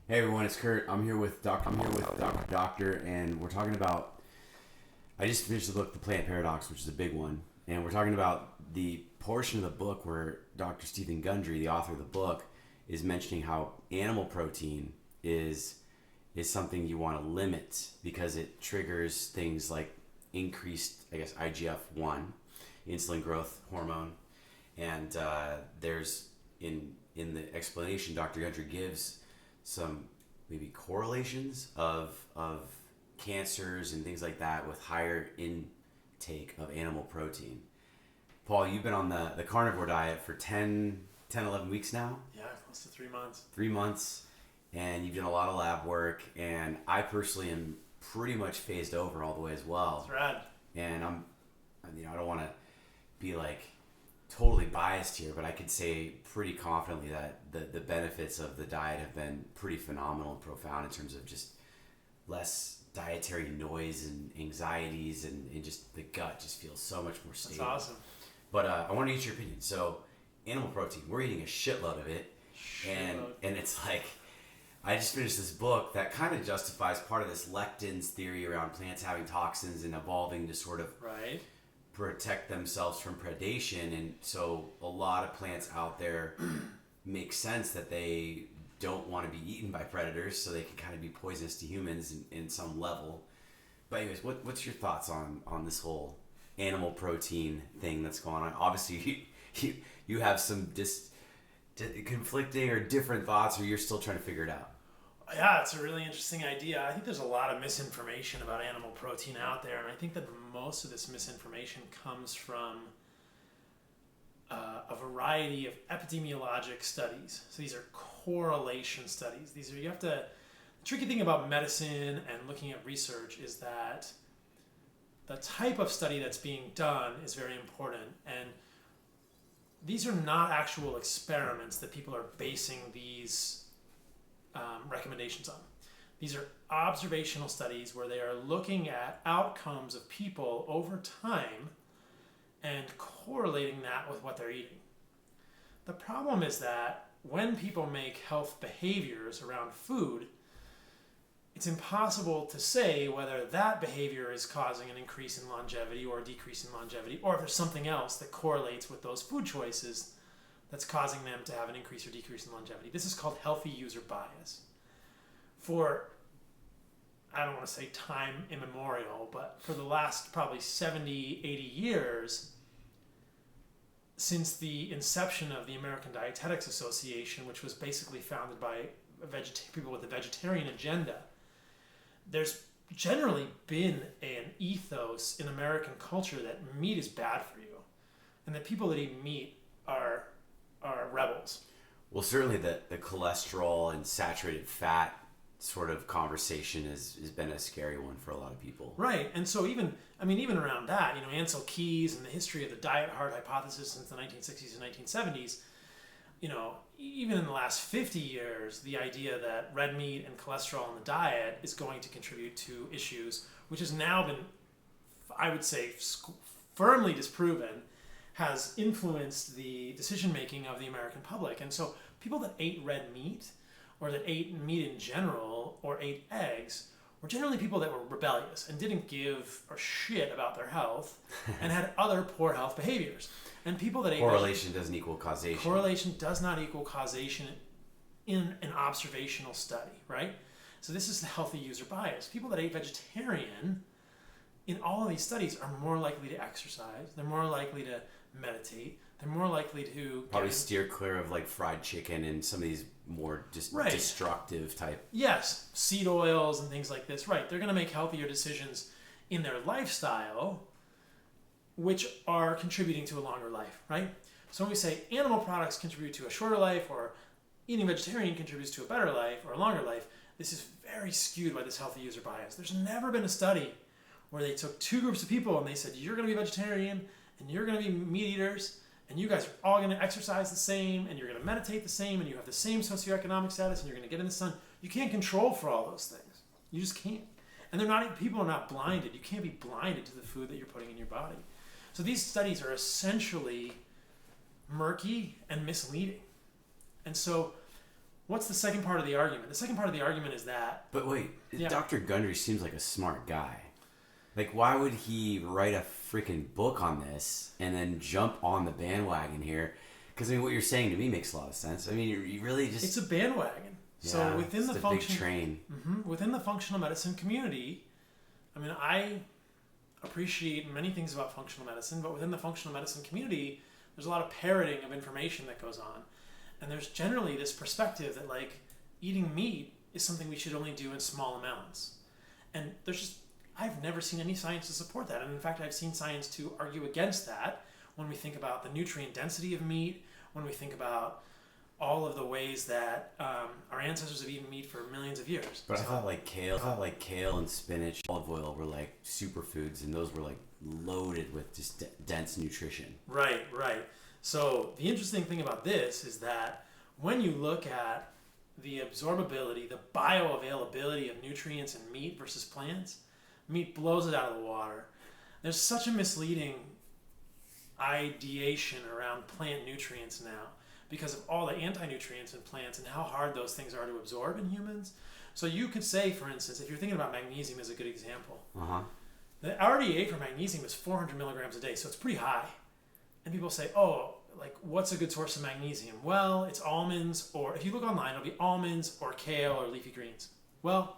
Hey everyone, it's Kurt. I'm here with Doctor, and we're talking about. I just finished the book, The Plant Paradox, which is a big one, and we're talking about the portion of the book where Dr. Stephen Gundry, the author of the book, is mentioning how animal protein is something you want to limit because it triggers things like increased, IGF-1, insulin growth hormone, and there's in the explanation Dr. Gundry gives some maybe correlations of cancers and things like that with higher intake of animal protein. Paul, you've been on the carnivore diet for 11 weeks now? Yeah, close to 3 months. 3 months, and you've done a lot of lab work, and I personally am pretty much phased over all the way as well. That's rad. And I don't want to be like totally biased here, but I could say pretty confidently that the benefits of the diet have been pretty phenomenal and profound in terms of just less dietary noise and anxieties, and just the gut just feels so much more stable. That's awesome. But I want to get your opinion. So animal protein, we're eating a shitload of it, and it's like I just finished this book that kind of justifies part of this lectins theory around plants having toxins and evolving to sort of protect themselves from predation. And so a lot of plants out there make sense that they don't want to be eaten by predators, so they can kind of be poisonous to humans in some level. But anyways, what's your thoughts on this whole animal protein thing that's going on? Obviously you have some conflicting or different thoughts, or you're still trying to figure it out. Yeah, it's a really interesting idea. I think there's a lot of misinformation about animal protein out there, and I think that most of this misinformation comes from a variety of epidemiologic studies. So these are correlation studies. The tricky thing about medicine and looking at research is that the type of study that's being done is very important, and these are not actual experiments that people are basing these recommendations on. These are observational studies where they are looking at outcomes of people over time and correlating that with what they're eating. The problem is that when people make health behaviors around food, it's impossible to say whether that behavior is causing an increase in longevity or a decrease in longevity, or if there's something else that correlates with those food choices that's causing them to have an increase or decrease in longevity. This is called healthy user bias. For, I don't want to say time immemorial, but for the last probably 70, 80 years, since the inception of the American Dietetics Association, which was basically founded by people with a vegetarian agenda, there's generally been an ethos in American culture that meat is bad for you, and that people that eat meat are rebels. Well, certainly the cholesterol and saturated fat sort of conversation has been a scary one for a lot of people. Right, and so even around that, Ansel Keys and the history of the diet heart hypothesis since the 1960s and 1970s, even in the last 50 years, the idea that red meat and cholesterol in the diet is going to contribute to issues, which has now been, I would say, firmly disproven, has influenced the decision-making of the American public. And so people that ate red meat, or that ate meat in general, or ate eggs, were generally people that were rebellious and didn't give a shit about their health and had other poor health behaviors. And people that ate correlation doesn't equal causation. Correlation does not equal causation in an observational study, right? So this is the healthy user bias. People that ate vegetarian in all of these studies are more likely to exercise. They're more likely to meditate. They're more likely to probably steer clear of like fried chicken and some of these more destructive type. Yes, seed oils and things like this. Right, they're going to make healthier decisions in their lifestyle, which are contributing to a longer life, right? So when we say animal products contribute to a shorter life, or eating vegetarian contributes to a better life or a longer life, this is very skewed by this healthy user bias. There's never been a study where they took two groups of people and they said, you're going to be vegetarian and you're going to be meat eaters, and you guys are all going to exercise the same, and you're going to meditate the same, and you have the same socioeconomic status, and you're going to get in the sun. You can't control for all those things. You just can't. And people are not blinded. You can't be blinded to the food that you're putting in your body. So these studies are essentially murky and misleading. And so what's the second part of the argument? The second part of the argument is that... But wait, Dr. Gundry seems like a smart guy. Like, why would he write a freaking book on this and then jump on the bandwagon here? Because, I mean, what you're saying to me makes a lot of sense. I mean, you really just... It's a bandwagon. Yeah, so within the big train. Within the functional medicine community, I mean, I appreciate many things about functional medicine, but within the functional medicine community, there's a lot of parroting of information that goes on. And there's generally this perspective that, like, eating meat is something we should only do in small amounts. And there's just... I've never seen any science to support that. And in fact, I've seen science to argue against that when we think about the nutrient density of meat, when we think about all of the ways that our ancestors have eaten meat for millions of years. But I thought like kale and spinach, olive oil were like superfoods, and those were like loaded with just dense nutrition. Right. So the interesting thing about this is that when you look at the absorbability, the bioavailability of nutrients in meat versus plants, meat blows it out of the water. There's such a misleading ideation around plant nutrients now because of all the anti-nutrients in plants and how hard those things are to absorb in humans. So you could say, for instance, if you're thinking about magnesium as a good example, the RDA for magnesium is 400 milligrams a day, so it's pretty high. And people say, oh, like, what's a good source of magnesium? Well, it's almonds, or if you look online, it'll be almonds or kale or leafy greens. Well,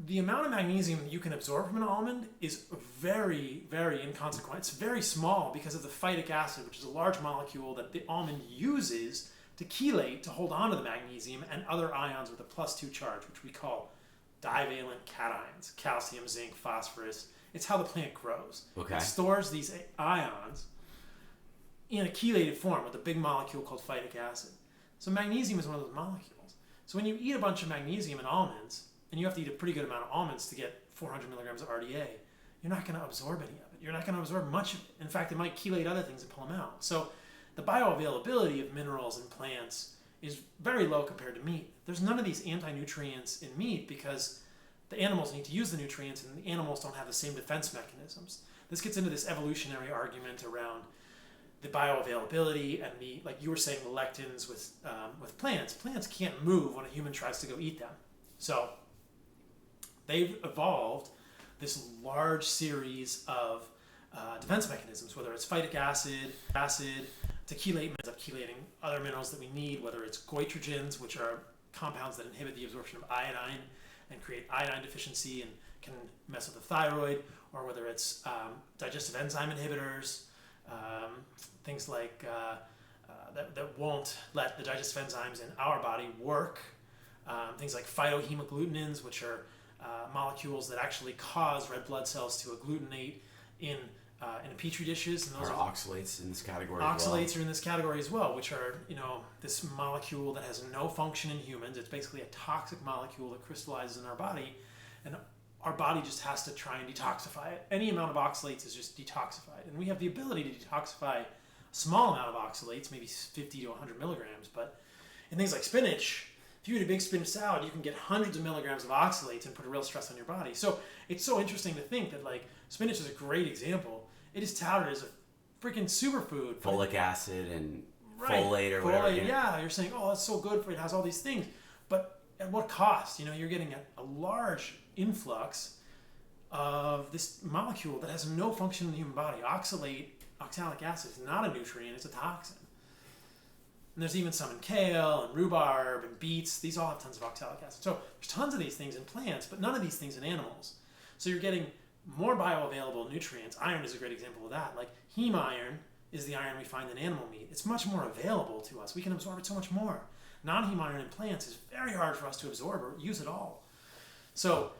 the amount of magnesium you can absorb from an almond is very, very inconsequential. It's very small because of the phytic acid, which is a large molecule that the almond uses to chelate, to hold on to the magnesium and other ions with a +2 charge, which we call divalent cations, calcium, zinc, phosphorus. It's how the plant grows. Okay. It stores these ions in a chelated form with a big molecule called phytic acid. So magnesium is one of those molecules. So when you eat a bunch of magnesium in almonds, and you have to eat a pretty good amount of almonds to get 400 milligrams of RDA, you're not going to absorb any of it. You're not going to absorb much of it. In fact, it might chelate other things and pull them out. So the bioavailability of minerals in plants is very low compared to meat. There's none of these anti-nutrients in meat because the animals need to use the nutrients and the animals don't have the same defense mechanisms. This gets into this evolutionary argument around the bioavailability and the, like you were saying, the lectins with plants. Plants can't move when a human tries to go eat them. So they've evolved this large series of defense mechanisms, whether it's phytic acid to chelate, ends up chelating other minerals that we need, whether it's goitrogens, which are compounds that inhibit the absorption of iodine and create iodine deficiency and can mess with the thyroid, or whether it's digestive enzyme inhibitors, things like that won't let the digestive enzymes in our body work, things like phytohemagglutinins, which are molecules that actually cause red blood cells to agglutinate in petri dishes. And those are oxalates in this category Oxalates are in this category as well, which are, this molecule that has no function in humans. It's basically a toxic molecule that crystallizes in our body, and our body just has to try and detoxify it. Any amount of oxalates is just detoxified. And we have the ability to detoxify a small amount of oxalates, maybe 50 to 100 milligrams. But in things like spinach, if you eat a big spinach salad, you can get hundreds of milligrams of oxalates and put a real stress on your body. So it's so interesting to think that, like, spinach is a great example. It is touted as a freaking superfood. Folic acid and folate or whatever. Yeah, you're saying, oh, it's so good for it. It has all these things. But at what cost? You're getting a large influx of this molecule that has no function in the human body. Oxalic acid is not a nutrient, it's a toxin. And there's even some in kale and rhubarb and beets. These all have tons of oxalic acid. So there's tons of these things in plants, but none of these things in animals. So you're getting more bioavailable nutrients. Iron is a great example of that. Like heme iron is the iron we find in animal meat. It's much more available to us. We can absorb it so much more. Non-heme iron in plants is very hard for us to absorb or use at all. So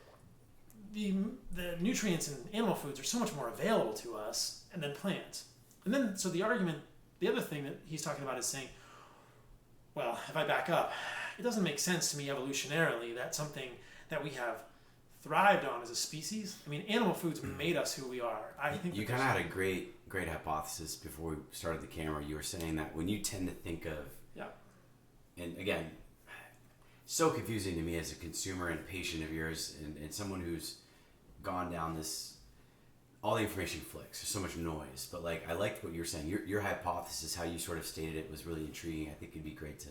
the nutrients in animal foods are so much more available to us than plants. And then, so the argument, the other thing that he's talking about is saying, well, if I back up, it doesn't make sense to me evolutionarily that something that we have thrived on as a species. I mean, animal foods made us who we are. I think you kind of had a great hypothesis before we started the camera. You were saying that when you tend to think of, and again, so confusing to me as a consumer and a patient of yours, and someone who's gone down this, all the information flicks. There's so much noise, but like I liked what you were saying. Your hypothesis, how you sort of stated it, was really intriguing. I think it'd be great to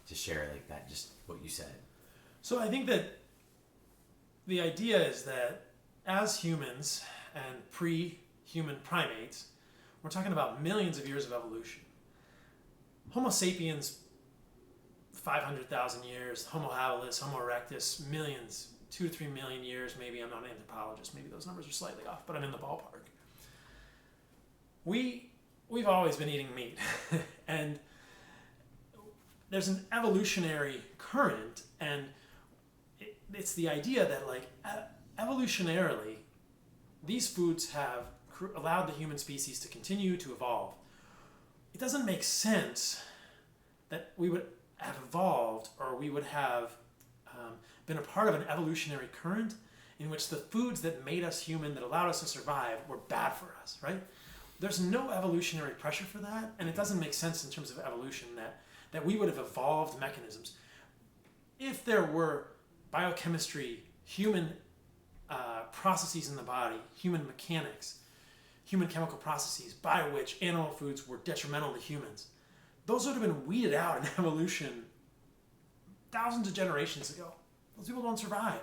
to share like that, just what you said. So I think that the idea is that as humans and pre-human primates, we're talking about millions of years of evolution. Homo sapiens, 500,000 years. Homo habilis, Homo erectus, millions, 2 to 3 million years. Maybe I'm not an anthropologist. Maybe those numbers are slightly off, but I'm in the ballpark. We've always been eating meat, and there's an evolutionary current, and it's the idea that like evolutionarily, these foods have allowed the human species to continue to evolve. It doesn't make sense that we would have evolved, or we would have been a part of an evolutionary current in which the foods that made us human, that allowed us to survive, were bad for us, right? There's no evolutionary pressure for that, and it doesn't make sense in terms of evolution that we would have evolved mechanisms. If there were biochemistry, human processes in the body, human mechanics, human chemical processes by which animal foods were detrimental to humans, those would have been weeded out in evolution thousands of generations ago. Those people don't survive.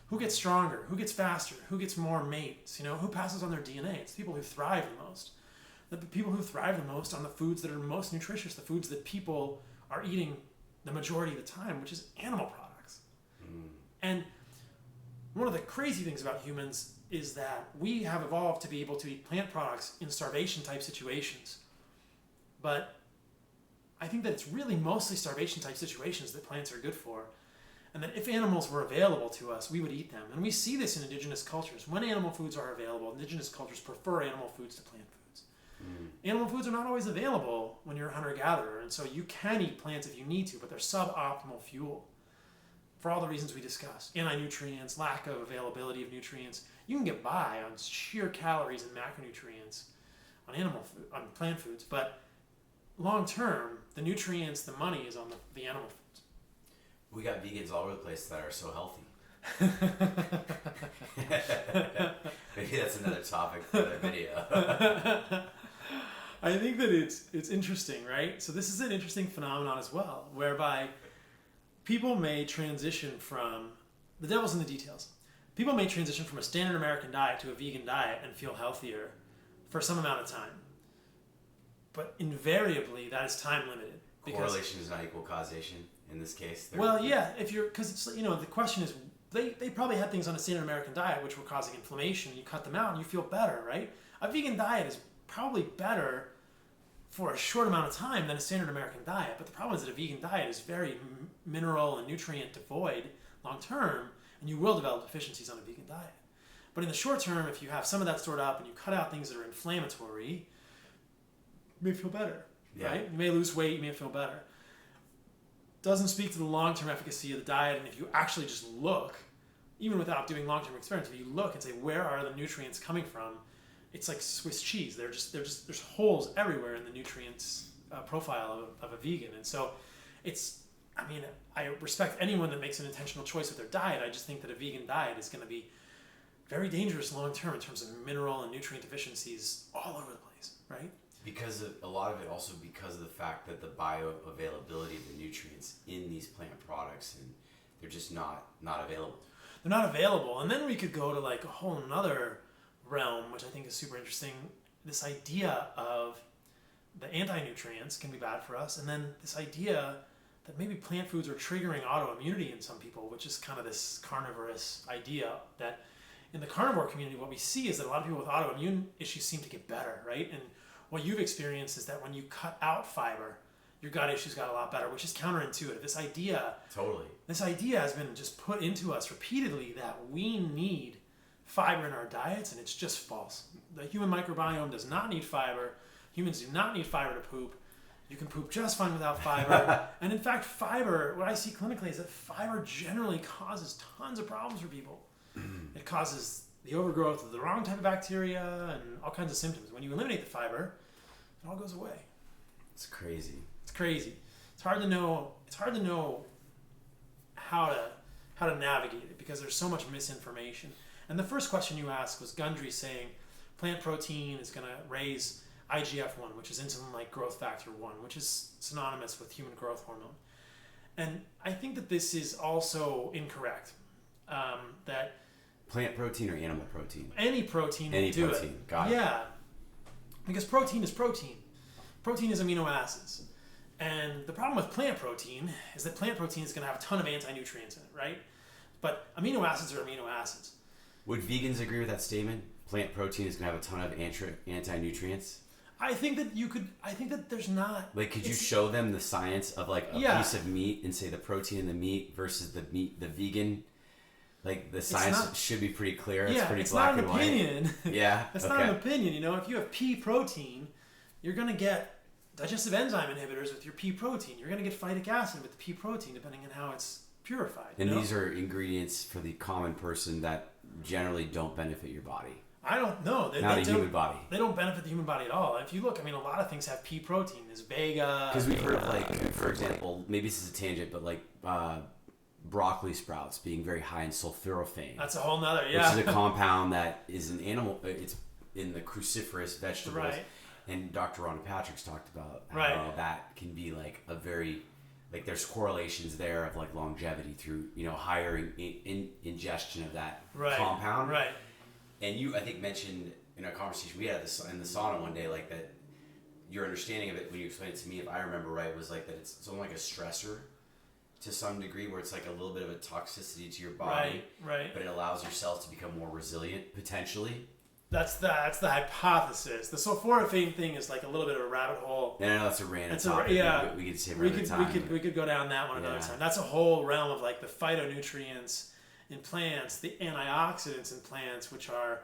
Who gets stronger? Who gets faster? Who gets more mates? Who passes on their DNA? It's the people who thrive the most. The people who thrive the most on the foods that are most nutritious, the foods that people are eating the majority of the time, which is animal products. And one of the crazy things about humans is that we have evolved to be able to eat plant products in starvation type situations. But I think that it's really mostly starvation type situations that plants are good for. And that if animals were available to us, we would eat them. And we see this in indigenous cultures. When animal foods are available, indigenous cultures prefer animal foods to plant foods. Animal foods are not always available when you're a hunter-gatherer, and so you can eat plants if you need to, but they're suboptimal fuel for all the reasons we discussed. Anti-nutrients, lack of availability of nutrients. You can get by on sheer calories and macronutrients on on plant foods, but long-term, the nutrients, the money is on the animal foods. We got vegans all over the place that are so healthy. Maybe that's another topic for another video. I think that it's interesting, right? So this is an interesting phenomenon as well, whereby people may transition from, the devil's in the details. People may transition from a standard American diet to a vegan diet and feel healthier for some amount of time. But invariably, that is time limited. Correlation does not equal causation in this case. Well, yeah, because it's, the question is, they probably had things on a standard American diet which were causing inflammation. You cut them out and you feel better, right? A vegan diet is probably better for a short amount of time than a standard American diet. But the problem is that a vegan diet is very mineral and nutrient devoid long term, and you will develop deficiencies on a vegan diet. But in the short term, if you have some of that stored up and you cut out things that are inflammatory, you may feel better, right? You may lose weight, you may feel better. Doesn't speak to the long-term efficacy of the diet, and if you actually just look, even without doing long-term experiments, if you look and say, where are the nutrients coming from? It's like Swiss cheese. There's holes everywhere in the nutrients profile of a vegan. And so I respect anyone that makes an intentional choice with their diet. I just think that a vegan diet is going to be very dangerous long-term in terms of mineral and nutrient deficiencies all over the place, right? Because a lot of it also because of the fact that the bioavailability of the nutrients in these plant products, and they're just not available. They're not available. And then we could go to like a whole nother realm, which I think is super interesting. This idea of the anti-nutrients can be bad for us. And then this idea that maybe plant foods are triggering autoimmunity in some people, which is kind of this carnivorous idea that in the carnivore community, what we see is that a lot of people with autoimmune issues seem to get better, right? And what you've experienced is that when you cut out fiber, your gut issues got a lot better, which is counterintuitive. This idea has been just put into us repeatedly that we need fiber in our diets, and it's just false. The human microbiome does not need fiber. Humans do not need fiber to poop. You can poop just fine without fiber. And in fact, fiber, what I see clinically is that fiber generally causes tons of problems for people. It causes the overgrowth of the wrong type of bacteria and all kinds of symptoms. When you eliminate the fiber, it all goes away. It's crazy. It's crazy. It's hard to know how to navigate it because there's so much misinformation. And the first question you asked was Gundry saying plant protein is going to raise IGF-1, which is insulin-like growth factor 1, which is synonymous with human growth hormone. And I think that this is also incorrect. That plant protein or animal protein? Any protein will do it. Got it. Yeah. Because protein is protein. Protein is amino acids. And the problem with plant protein is that plant protein is going to have a ton of anti-nutrients in it, right? But amino acids are amino acids. Would vegans agree with that statement? Plant protein is going to have a ton of anti-nutrients? I think that there's not... Like, could you show them the science of, like, a piece of meat and say the protein in the meat versus the vegan? Like, the science should be pretty clear. It's pretty black and white. It's not an opinion. Yeah? It's not an opinion. You know, if you have pea protein, you're going to get digestive enzyme inhibitors with your pea protein. You're going to get phytic acid with the pea protein, depending on how it's purified. And these are ingredients for the common person that generally don't benefit your body. I don't know. Not a human body. They don't benefit the human body at all. If you look, I mean, a lot of things have pea protein. There's vega. Because we've heard of, like, for example, maybe this is a tangent, but like broccoli sprouts being very high in sulforaphane. That's a whole nother, which is a compound that is an animal. It's in the cruciferous vegetables. Right. And Dr. Rhonda Patrick's talked about how that can be like a very, like, there's correlations there of like longevity through, you know, higher ingestion of that compound. Right. And you, I think, mentioned in a conversation we had in the sauna one day, like, that your understanding of it when you explained it to me, if I remember right, was like that it's almost like a stressor to some degree, where it's like a little bit of a toxicity to your body, right. But it allows your cells to become more resilient potentially. That's the hypothesis. The sulforaphane thing is like a little bit of a rabbit hole. Yeah, I know that's a random topic. We could save another time. We could go down that one another time. That's a whole realm of like the phytonutrients in plants, the antioxidants in plants, which are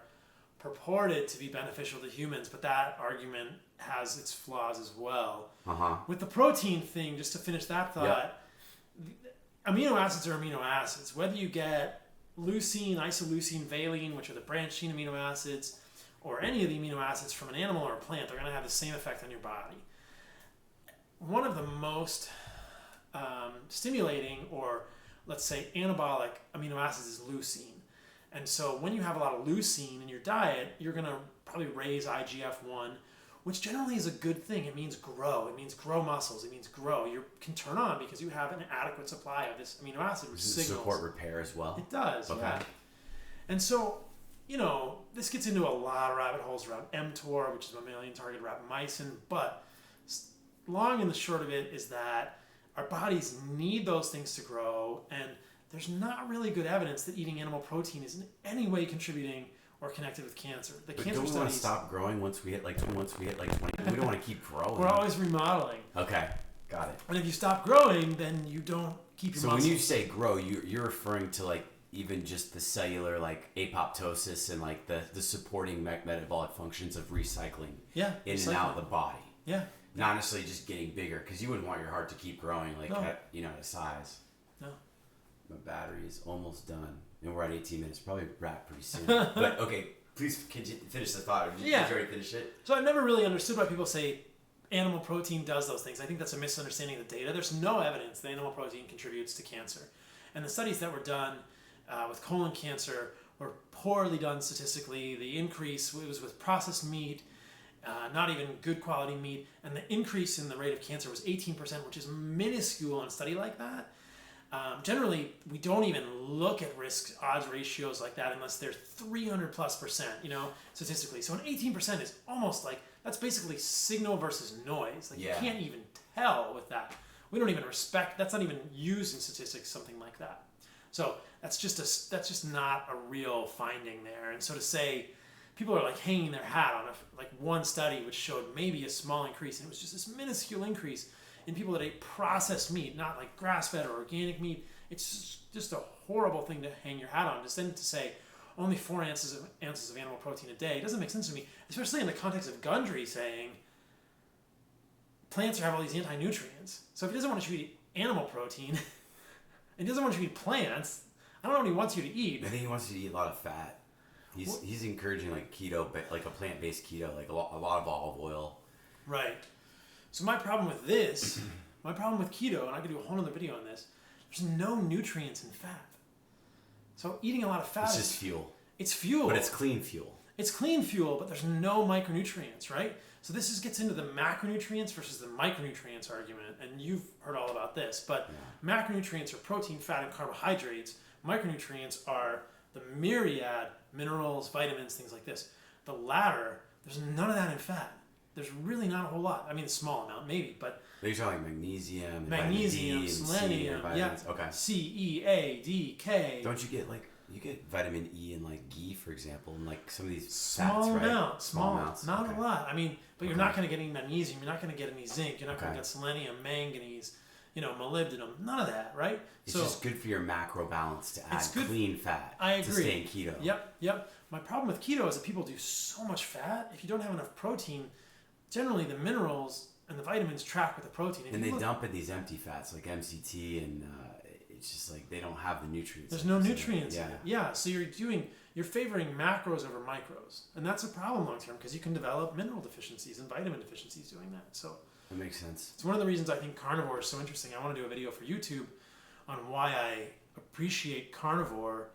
purported to be beneficial to humans, but that argument has its flaws as well. With the protein thing, just to finish that thought, amino acids are amino acids. Whether you get leucine, isoleucine, valine, which are the branched chain amino acids, or any of the amino acids from an animal or a plant, they're going to have the same effect on your body. One of the most stimulating, or let's say anabolic amino acids, is leucine. And so when you have a lot of leucine in your diet, you're going to probably raise IGF-1, which generally is a good thing. It means grow. It means grow muscles. It means grow. You can turn on because you have an adequate supply of this amino acid, which signals. Does it support repair as well? It does, okay. Yeah. And so, you know, this gets into a lot of rabbit holes around mTOR, which is mammalian target rapamycin, but long and the short of it is that our bodies need those things to grow, and there's not really good evidence that eating animal protein is in any way contributing or connected with cancer. But don't we want to stop growing once we hit like 20? We don't want to keep growing. We're always remodeling. Okay, got it. And if you stop growing, then you don't keep your muscles. So when you say grow, you're referring to like even just the cellular, like apoptosis and like the supporting metabolic functions of recycling in and out of the body. Yeah. Not necessarily just getting bigger, because you wouldn't want your heart to keep growing like at a size. No. My battery is almost done, and we're at 18 minutes. Probably wrap pretty soon. But okay, please finish the thought. Did you already finish it? So I've never really understood why people say animal protein does those things. I think that's a misunderstanding of the data. There's no evidence that animal protein contributes to cancer. And the studies that were done with colon cancer were poorly done statistically. The increase was with processed meat, not even good quality meat, and the increase in the rate of cancer was 18%, which is minuscule in a study like that. Generally, we don't even look at risk odds ratios like that unless they're 300+%, you know, statistically. So an 18% is almost like, that's basically signal versus noise. Like you can't even tell with that. We don't even respect, that's not even used in statistics, something like that. So that's just not a real finding there. And so to say, people are like hanging their hat on like one study which showed maybe a small increase, and it was just this minuscule increase in people that ate processed meat, not like grass-fed or organic meat. It's just a horrible thing to hang your hat on. Just then to say only 4 ounces of animal protein a day, it doesn't make sense to me, especially in the context of Gundry saying plants have all these anti-nutrients. So if he doesn't want you to eat animal protein, and he doesn't want you to eat plants, I don't know what he wants you to eat. I think he wants you to eat a lot of fat. He's encouraging like keto, but like a plant-based keto, like a lot of olive oil. Right. So my problem with this, my problem with keto, and I could do a whole other video on this, there's no nutrients in fat. So eating a lot of fat It's just fuel. It's fuel. But it's clean fuel. It's clean fuel, but there's no micronutrients, right? So this gets into the macronutrients versus the micronutrients argument, and you've heard all about this. But macronutrients are protein, fat, and carbohydrates. Micronutrients are the myriad minerals, vitamins, things like this. The latter, there's none of that in fat. There's really not a whole lot. I mean, a small amount maybe, but You're talking like magnesium, magnesium, and selenium, C, yeah, okay. C, E, A, D, K. Don't you get you get vitamin E in like ghee, for example, and like some of these Small fats, right? amounts, small amounts, not okay. a lot. I mean, but you're not going to get any magnesium. You're not going to get any zinc. You're not going to Okay. get selenium, manganese, molybdenum. None of that, right? It's just good for your macro balance to add clean fat. I agree. To stay in keto. Yep. My problem with keto is that people do so much fat. If you don't have enough protein, generally the minerals and the vitamins track with the protein. And they dump in these empty fats like MCT, and it's just like they don't have the nutrients. There's no nutrients in in it. Yeah, so you're favoring macros over micros, and that's a problem long term because you can develop mineral deficiencies and vitamin deficiencies doing that. So that makes sense. it's one of the reasons I think carnivore is so interesting. I want to do a video for YouTube on why I appreciate carnivore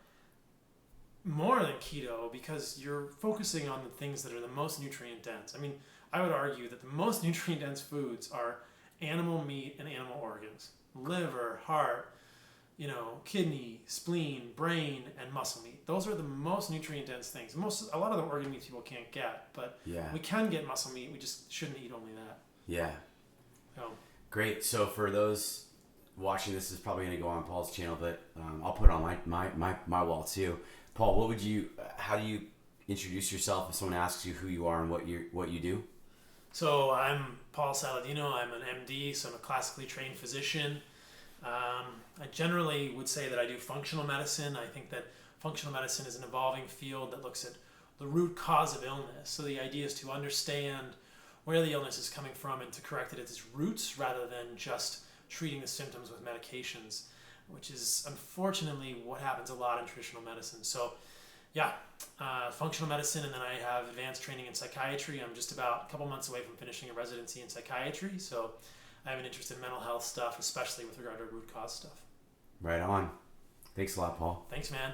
more than keto, because you're focusing on the things that are the most nutrient dense. I mean, I would argue that the most nutrient dense foods are animal meat and animal organs: liver, heart, kidney, spleen, brain, and muscle meat. Those are the most nutrient dense things. A lot of the organ meat people can't get, but we can get muscle meat. We just shouldn't eat only that. Yeah. So. Great. So for those watching, this is probably going to go on Paul's channel, but I'll put it on my wall too. Paul, how do you introduce yourself if someone asks you who you are and what you do? So I'm Paul Saladino. I'm an MD, so I'm a classically trained physician. I generally would say that I do functional medicine. I think that functional medicine is an evolving field that looks at the root cause of illness. So the idea is to understand where the illness is coming from and to correct it at its roots rather than just treating the symptoms with medications, which is unfortunately what happens a lot in traditional medicine. So functional medicine, and then I have advanced training in psychiatry. I'm just about a couple months away from finishing a residency in psychiatry, so I have an interest in mental health stuff, especially with regard to root cause stuff. Right on. Thanks a lot, Paul. Thanks, man.